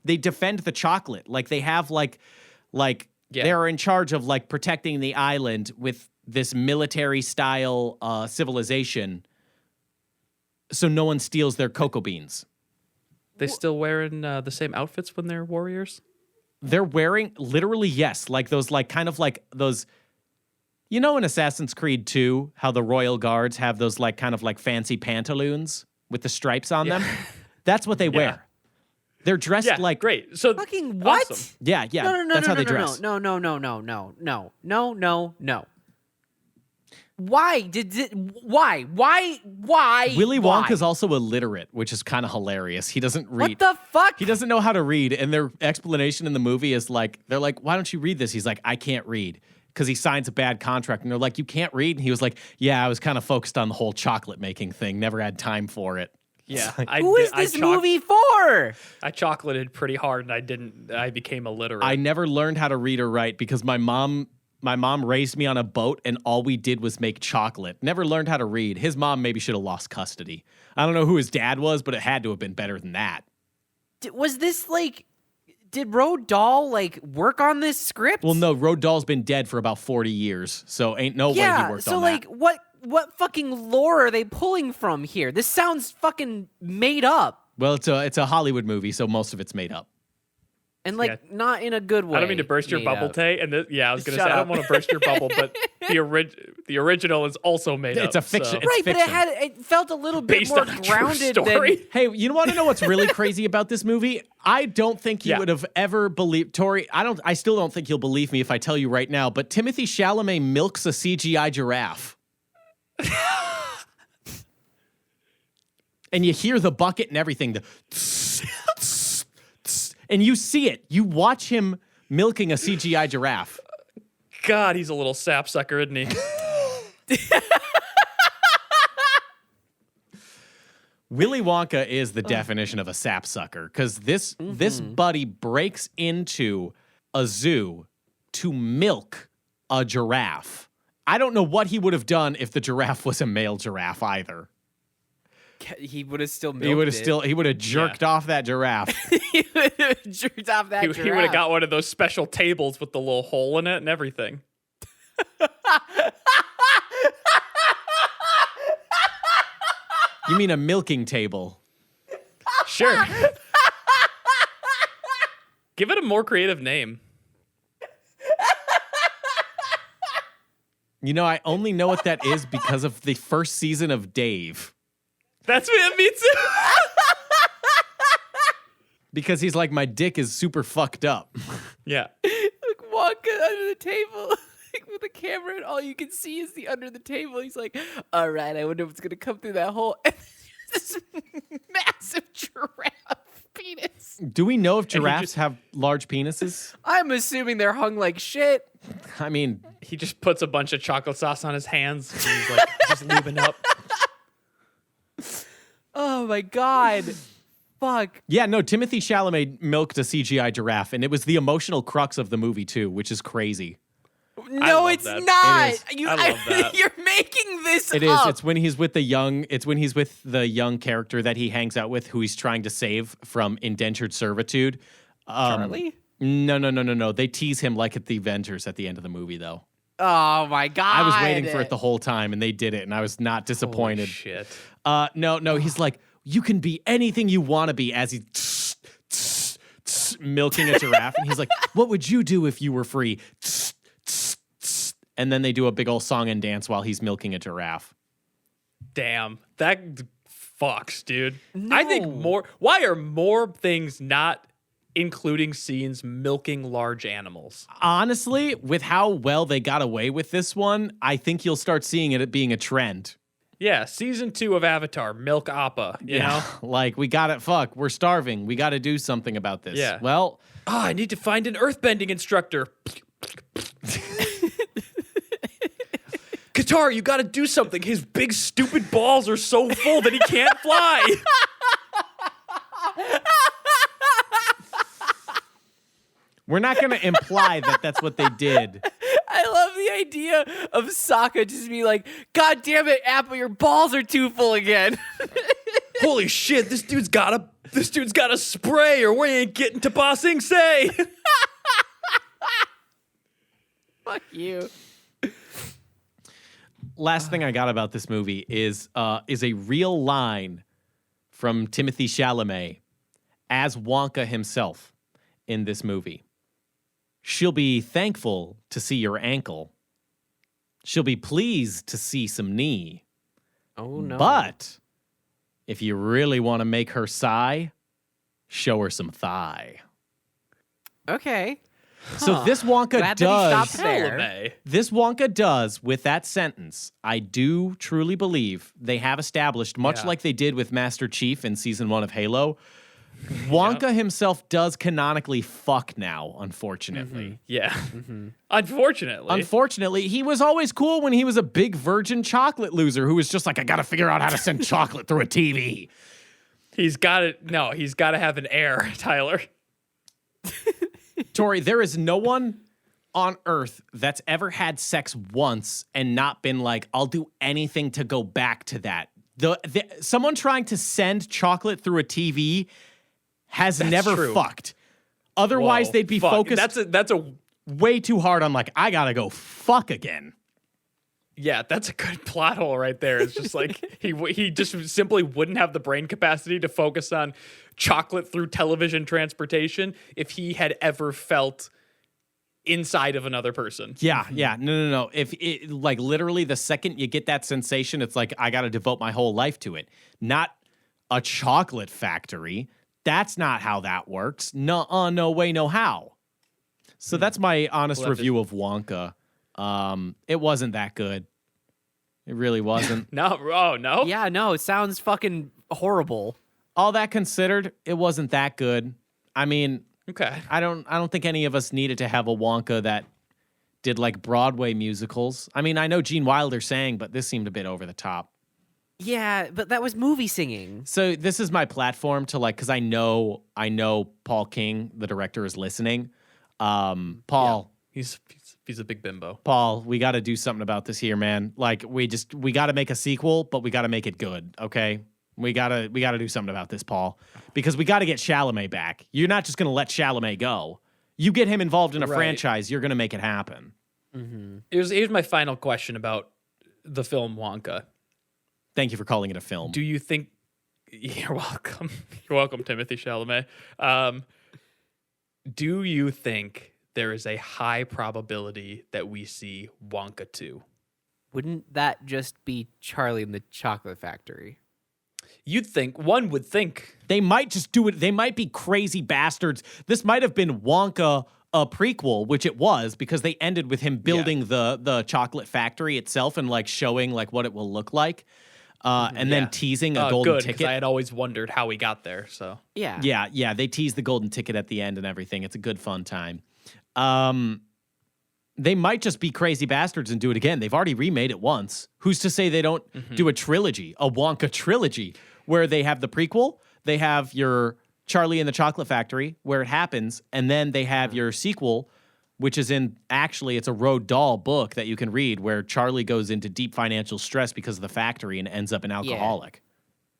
they defend the chocolate. Like they have they're in charge of like protecting the island with this military style civilization so no one steals their cocoa beans. They still wearing the same outfits when they're warriors? They're wearing literally, yes, like those like kind of like those, you know, in Assassin's Creed 2, how the royal guards have those like kind of like fancy pantaloons with the stripes on them. That's what they wear. They're dressed like great. So fucking what? Awesome. Yeah. No. That's how they dress. No. Why? Why? Willy Wonka's also illiterate, which is kind of hilarious. He doesn't read. What the fuck? He doesn't know how to read, and their explanation in the movie is like, they're like, why don't you read this? He's like, I can't read, because he signs a bad contract, and they're like, you can't read? And he was like, yeah, I was kind of focused on the whole chocolate making thing, never had time for it. Yeah. Who is this movie for? I chocolated pretty hard, and I became illiterate. I never learned how to read or write because my mom raised me on a boat, and all we did was make chocolate. Never learned how to read. His mom maybe should have lost custody. I don't know who his dad was, but it had to have been better than that. Was this like... Did Roald Dahl like work on this script? Well, no, Roald Dahl's been dead for about 40 years, so ain't no way he worked on that. Yeah, so like what fucking lore are they pulling from here? This sounds fucking made up. Well, it's a Hollywood movie, so most of it's made up. And not in a good way. I don't mean to burst your bubble, Tay. And I was going to say, I don't want to burst your bubble, but the original is also made up. It's a fiction. Right, fiction. but it felt a little bit Based more on a true grounded story. than... Hey, you want to know what's really crazy about this movie? I don't think you would have ever believed, Tori. I still don't think you'll believe me if I tell you right now. But Timothy Chalamet milks a CGI giraffe, and you hear the bucket and everything. And you see it. You watch him milking a CGI giraffe. God, he's a little sapsucker, isn't he? Willy Wonka is the definition of a sapsucker because this buddy breaks into a zoo to milk a giraffe. I don't know what he would have done if the giraffe was a male giraffe either. He would have still milked He would have jerked off that giraffe. He would have jerked off that giraffe. He would have got one of those special tables with the little hole in it and everything. You mean a milking table? Sure. Give it a more creative name. You know, I only know what that is because of the first season of Dave. That's me too. Because he's like, my dick is super fucked up. Yeah. Like Wonka under the table with the camera, and all you can see is the under the table. He's like, all right, I wonder what's going to come through that hole. And this massive giraffe penis. Do we know if giraffes have large penises? I'm assuming they're hung like shit. I mean, he just puts a bunch of chocolate sauce on his hands. And he's like, just lubing up. Oh my God. Fuck. Yeah, no, Timothy Chalamet milked a CGI giraffe, and it was the emotional crux of the movie, too, which is crazy. No, it's that. not. It is. I love that. You're making this It up. is. It's when he's with the young character that he hangs out with, who he's trying to save from indentured servitude. Charlie? No. They tease him like at the Avengers at the end of the movie, though. Oh my God. I was waiting for it the whole time, and they did it, and I was not disappointed. Holy shit. No, he's like, you can be anything you want to be, as he milking a giraffe, and he's like, what would you do if you were free? And then they do a big old song and dance while he's milking a giraffe. Damn. That fucks, dude. No. I think why are more things not including scenes milking large animals? Honestly, with how well they got away with this one, I think you'll start seeing it being a trend. Yeah, season 2 of Avatar, milk appa, you know? Like, we're starving. We got to do something about this. Yeah. Well, I need to find an earthbending instructor. Qatar, you got to do something. His big stupid balls are so full that he can't fly. we're not going to imply that that's what they did. I love the idea of Sokka just being like, God damn it, Apple, your balls are too full again. Holy shit, this dude's got a spray or we ain't getting to Ba Sing Se. Fuck you. Last thing I got about this movie is a real line from Timothy Chalamet as Wonka himself in this movie. She'll be thankful to see your ankle. She'll be pleased to see some knee. Oh, no. But if you really want to make her sigh, show her some thigh. Okay. So this Wonka Glad that he does. stopped there. This Wonka does with that sentence. I do truly believe they have established, much like they did with Master Chief in season 1 of Halo. Wonka himself does canonically fuck now, unfortunately. Mm-hmm. Yeah. Mm-hmm. Unfortunately, he was always cool when he was a big virgin chocolate loser who was just like, I got to figure out how to send chocolate through a TV. He's got to have an heir, Tyler. Tori, there is no one on earth that's ever had sex once and not been like, I'll do anything to go back to that. Someone trying to send chocolate through a TV has never fucked. Otherwise, they'd be focused. That's a way too hard on like, I gotta go fuck again. Yeah, that's a good plot hole right there. It's just like he just simply wouldn't have the brain capacity to focus on chocolate through television transportation if he had ever felt inside of another person. Yeah. No. If it, like, literally the second you get that sensation, it's like, I got to devote my whole life to it. Not a chocolate factory. That's not how that works. No way, no how. So that's my honest review of Wonka. It wasn't that good. It really wasn't. No. Yeah, no, it sounds fucking horrible. All that considered, it wasn't that good. I mean, okay. I don't think any of us needed to have a Wonka that did like Broadway musicals. I mean, I know Gene Wilder sang, but this seemed a bit over the top. Yeah, but that was movie singing. So this is my platform to like, because I know Paul King, the director, is listening. Paul. Yeah, he's a big bimbo. Paul, we got to do something about this here, man. Like we got to make a sequel, but we got to make it good. Okay. We gotta do something about this, Paul, because we got to get Chalamet back. You're not just going to let Chalamet go. You get him involved in a franchise, you're going to make it happen. Mm-hmm. Here's my final question about the film Wonka. Thank you for calling it a film. Do you think... You're welcome. You're welcome, Timothy Chalamet. Do you think there is a high probability that we see Wonka 2? Wouldn't that just be Charlie and the Chocolate Factory? One would think. They might just do it. They might be crazy bastards. This might have been Wonka, a prequel, which it was, because they ended with him building the chocolate factory itself and like showing like what it will look like. And then teasing a golden ticket. I had always wondered how he got there. So yeah. They tease the golden ticket at the end and everything. It's a good fun time. They might just be crazy bastards and do it again. They've already remade it once. Who's to say they don't do a trilogy, a Wonka trilogy, where they have the prequel, they have your Charlie and the Chocolate Factory, where it happens, and then they have your sequel, which is it's a Roald Dahl book that you can read, where Charlie goes into deep financial stress because of the factory and ends up an alcoholic.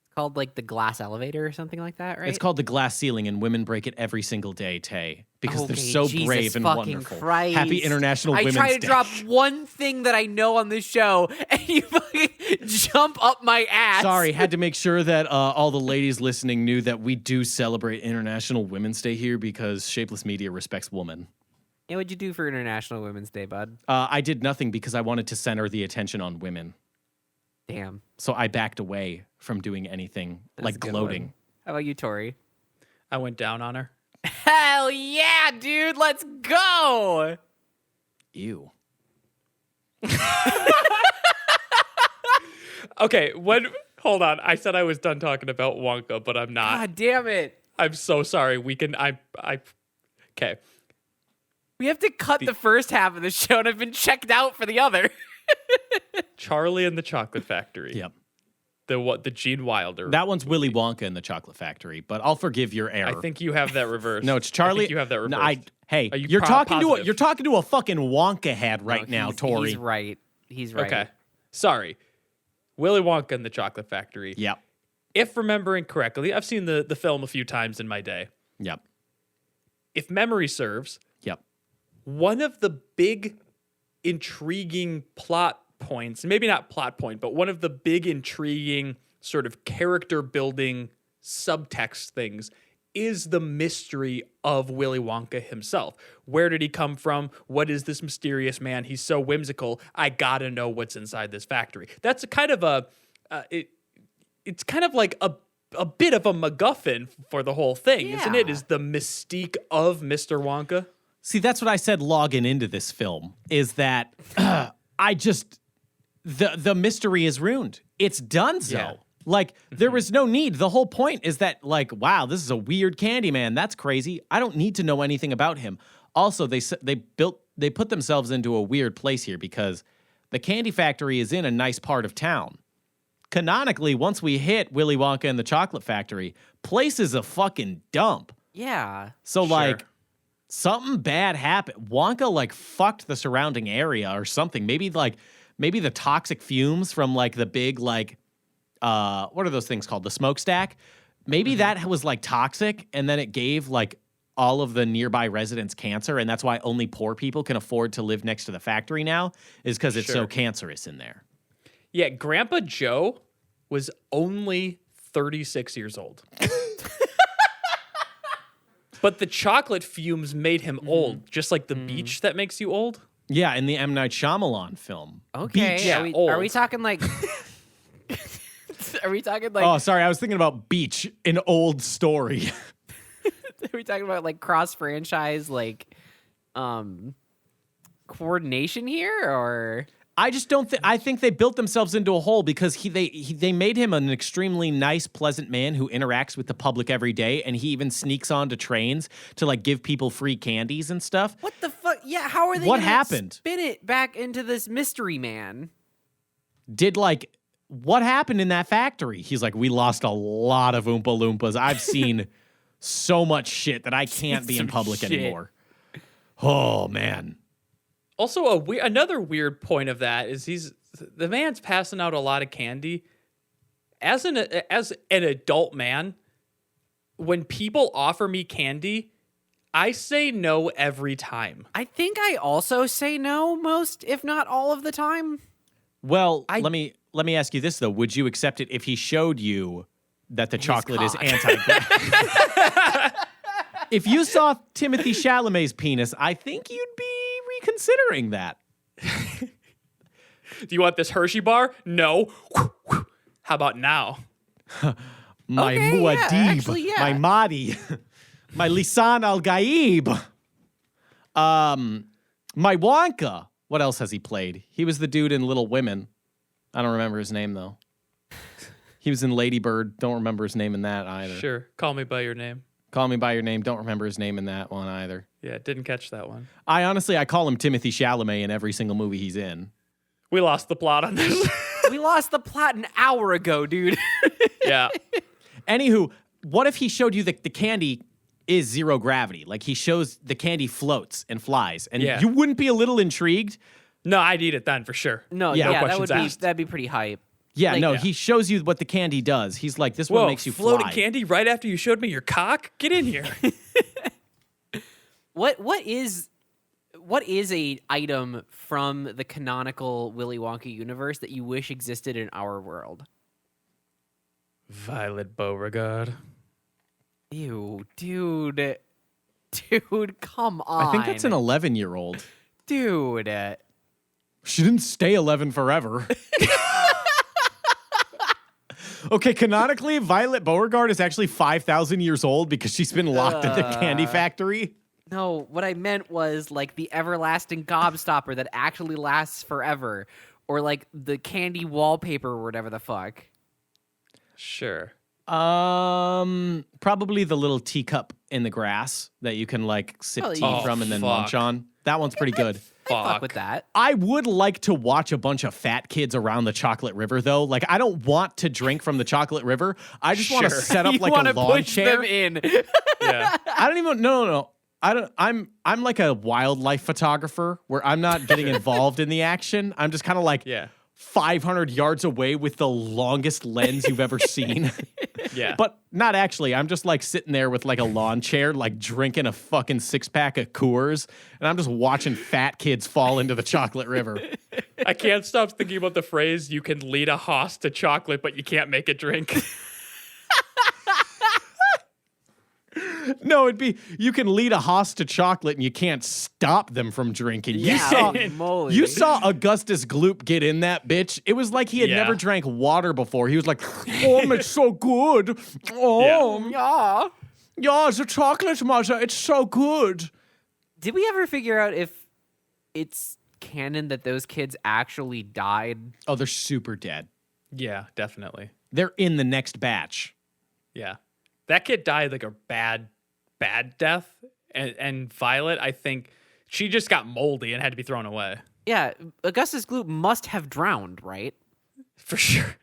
It's called like the glass elevator or something like that, right? It's called the glass ceiling, and women break it every single day, Tay, because they're so Jesus brave and wonderful. Christ. Happy International Women's Day. I try to drop one thing that I know on this show, and you fucking jump up my ass. Sorry, had to make sure that all the ladies listening knew that we do celebrate International Women's Day here because Shapeless Media respects women. Yeah, what'd you do for International Women's Day, bud? I did nothing because I wanted to center the attention on women. Damn. So I backed away from doing anything like gloating. How about you, Tori? I went down on her. Hell yeah, dude. Let's go. Ew. Okay, hold on. I said I was done talking about Wonka, but I'm not. God damn it. I'm so sorry. Okay. We have to cut the first half of the show, and I've been checked out for the other. Charlie and the Chocolate Factory. Yep. The Gene Wilder. That one's Willy Wonka and the Chocolate Factory, but I'll forgive your error. I think you have that reversed. No, it's Charlie. I think you have that reversed. No, hey, Are you you're talking positive? you're talking to a fucking Wonka head right now, Tori. He's right. He's right. Okay. Sorry. Willy Wonka and the Chocolate Factory. Yep. If remembering correctly, I've seen the film a few times in my day. Yep. If memory serves, Yep. one of the big intriguing plot points, maybe not plot point, but one of the big intriguing sort of character building subtext things is the mystery of Willy Wonka himself. Where did he come from? What is this mysterious man? He's so whimsical. I gotta know what's inside this factory. That's a kind of it's kind of like a bit of a MacGuffin for the whole thing, isn't it? Is the mystique of Mr. Wonka. See, that's what I said logging into this film, is that the mystery is ruined. It's donezo. Yeah. Like, there was no need. The whole point is that, like, wow, this is a weird Candyman. That's crazy. I don't need to know anything about him. Also, they put themselves into a weird place here because the candy factory is in a nice part of town. Canonically, once we hit Willy Wonka and the Chocolate Factory, place is a fucking dump. Yeah. So, like, something bad happened. Wonka, like, fucked the surrounding area or something. Maybe the toxic fumes from, like, the big, like, what are those things called? The smokestack? Maybe that was, like, toxic, and then it gave, like, all of the nearby residents cancer, and that's why only poor people can afford to live next to the factory now, is because it's so cancerous in there. Yeah, Grandpa Joe was only 36 years old. But the chocolate fumes made him old, just like the beach that makes you old. Yeah, in the M. Night Shyamalan film. Okay, Beach. are we talking like... Are we talking like... Oh, sorry, I was thinking about Beach, an old story. Are we talking about like cross-franchise, like, coordination here, or... I just don't think. I think they built themselves into a hole because they made him an extremely nice, pleasant man who interacts with the public every day, and he even sneaks onto trains to like give people free candies and stuff. What the fuck? Yeah, how are they? What gonna happened? Spin it back into this mystery man. What happened in that factory? He's like, we lost a lot of Oompa Loompas. I've seen so much shit that I can't be in public anymore. Oh man. Also, another weird point of that is the man's passing out a lot of candy. As an adult man, when people offer me candy, I say no every time. I think I also say no most, if not all of the time. Well, let me ask you this though: would you accept it if he showed you that the chocolate is anti-gravity? If you saw Timothy Chalamet's penis, I think you'd be reconsidering that. Do you want this Hershey bar? No. How about now? My Okay, Muad'Dib, my Mahdi, my Lisan al-Gaib, my Wonka. What else has he played? He was the dude in Little Women. I don't remember his name, though. He was in Lady Bird. Don't remember his name in that either. Sure. Call Me By Your Name. Call Me By Your Name. Don't remember his name in that one either. Yeah, didn't catch that one. I call him Timothy Chalamet in every single movie he's in. We lost the plot on this. We lost the plot an hour ago, dude. Yeah. Anywho, what if he showed you that the candy is zero gravity? Like he shows the candy floats and flies, and you wouldn't be a little intrigued? No, I'd eat it then for sure. No, that'd be pretty hype. Yeah, he shows you what the candy does. He's like, this one makes you fly. Floating candy right after you showed me your cock? Get in here. What is a item from the canonical Willy Wonka universe that you wish existed in our world? Violet Beauregard. Ew, dude, come on. I think that's an 11-year-old. Dude. She didn't stay 11 forever. Okay, canonically, Violet Beauregard is actually 5,000 years old because she's been locked in the candy factory. No, what I meant was like the everlasting gobstopper that actually lasts forever, or like the candy wallpaper or whatever the fuck. Sure. Probably the little teacup in the grass that you can like sip tea from and then munch on. That one's pretty good. Fuck with that. I would like to watch a bunch of fat kids around the chocolate river, though. Like, I don't want to drink from the chocolate river. I just want to set up like a lawn chair. Them in. Yeah. I don't even. No. I don't. I'm like a wildlife photographer where I'm not getting involved in the action. I'm just kind of like 500 yards away with the longest lens you've ever seen. Yeah. But not actually. I'm just like sitting there with like a lawn chair, like drinking a fucking 6-pack of Coors, and I'm just watching fat kids fall into the chocolate river. I can't stop thinking about the phrase, you can lead a hoss to chocolate, but you can't make it drink. No, it'd be, you can lead a hoss to chocolate and you can't stop them from drinking. Yeah, you saw Augustus Gloop get in that bitch. It was like he had never drank water before. He was like, oh, it's so good. Oh, yeah, the chocolate, mother, it's so good. Did we ever figure out if it's canon that those kids actually died? Oh, they're super dead. Yeah, definitely. They're in the next batch. Yeah. That kid died like a bad death. And Violet, I think she just got moldy and had to be thrown away. Yeah, Augustus Gloop must have drowned, right? For sure.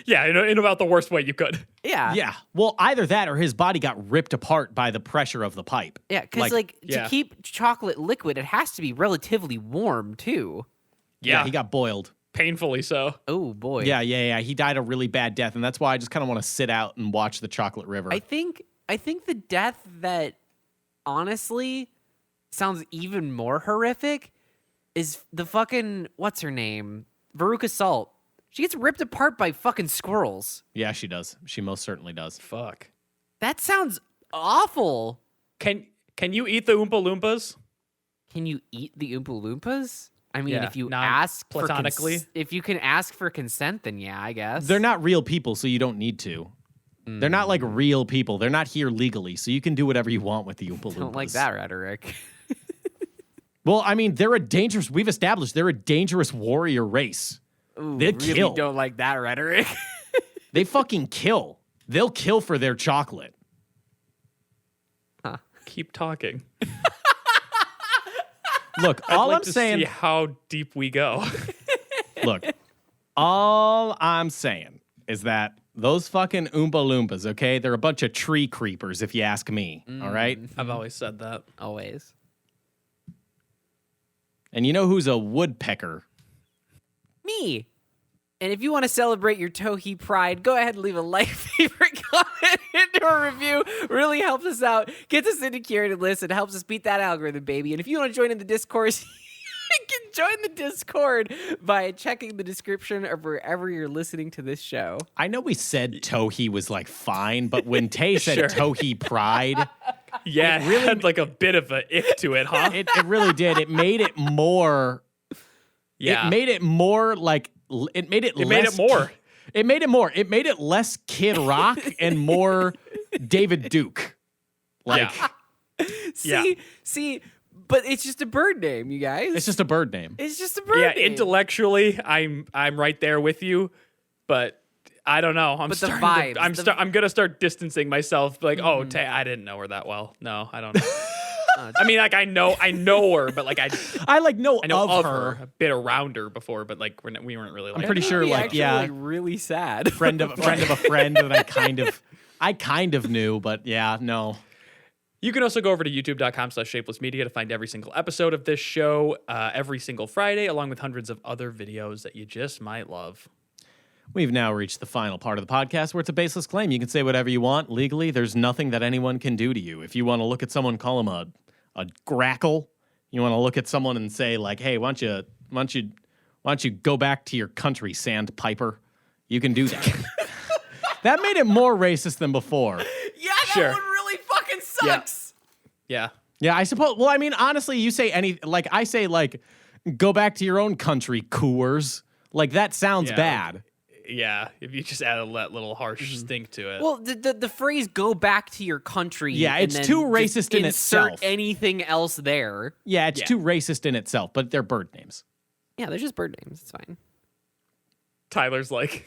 Yeah, in about the worst way you could. Yeah. Yeah. Well, either that or his body got ripped apart by the pressure of the pipe. Yeah, because to keep chocolate liquid, it has to be relatively warm, too. Yeah, he got boiled. Painfully so. Oh, boy. Yeah. He died a really bad death, and that's why I just kind of want to sit out and watch the chocolate river. I think the death that honestly sounds even more horrific is the fucking, what's her name? Veruca Salt. She gets ripped apart by fucking squirrels. Yeah, she does. She most certainly does. Fuck. That sounds awful. Can you eat the Oompa Loompas? Can you eat the Oompa Loompas? I mean, Yeah, if you not ask platonically. if you can ask for consent, then yeah, I guess. They're not real people, so you don't need to. They're not like real people. They're not here legally, so you can do whatever you want with the Oompa Loompas. Don't like that rhetoric. Well, I mean, we've established they're a dangerous warrior race. Ooh, They really kill. don't like that rhetoric. They fucking kill. They'll kill for their chocolate. Keep talking. Look, all I'm to saying. see how deep we go. Look, all I'm saying is that those fucking Oompa Loompas, okay, they're a bunch of tree creepers, if you ask me. All right. I've always said that. Always. And you know who's a woodpecker? Me. And if you want to celebrate your Tohi pride, go ahead and leave a like, favorite, comment, and or review. Really helps us out. Gets us into curated lists and helps us beat that algorithm, baby. And if you want to join in the discourse, you can join the Discord by checking the description of wherever you're listening to this show. I know we said Tohi was like fine, but when Tay said Sure. Tohi pride, Yeah, it really had like a bit of an ick to it, huh? it really did. It made it more. Yeah. It made it more like. It made it. It made it more. It made it more. It made it less Kid Rock and more David Duke. Like, See, but it's just a bird name, you guys. it's just a bird name. It's just a bird Yeah, name. intellectually, I'm right there with you, but I don't know. But the vibes, I'm gonna start distancing myself. Like, oh, Tay, I didn't know her that well. No, I don't know. I mean, like I know her, but like I know know of of her. her a bit around her before, but like we weren't really. Like, I'm pretty That sure, made me like, actually, yeah, like, really sad. friend of a friend that I kind of knew, but yeah, no. You can also go over to youtube.com/shapelessmedia to find every single episode of this show every single Friday, along with hundreds of other videos that you just might love. We've now reached the final part of the podcast where it's a baseless claim. You can say whatever you want legally. There's nothing that anyone can do to you. If you want to look at someone, call them a grackle. You want to look at someone and say like, "Hey, why don't you go back to your country, sandpiper?" You can do that. That made it more racist than before. Yeah, that Sure. one really fucking sucks. Yeah. Yeah, I suppose. Well, I mean, honestly, you say I say like, go back to your own country, cooers. Like that sounds Yeah, bad. Yeah, if you just add that little harsh stink to it. Well, the phrase "go back to your country." Yeah, and it's then too just racist in insert itself. anything else there. Yeah, it's Yeah. too racist in itself, but they're bird names. Yeah, they're just bird names. It's fine. Tyler's like,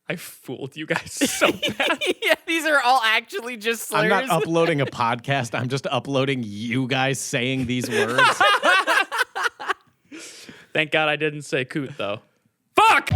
I fooled you guys so bad. Yeah, these are all actually just slurs. I'm not uploading a podcast. I'm just uploading you guys saying these words. Thank God I didn't say coot though. Fuck!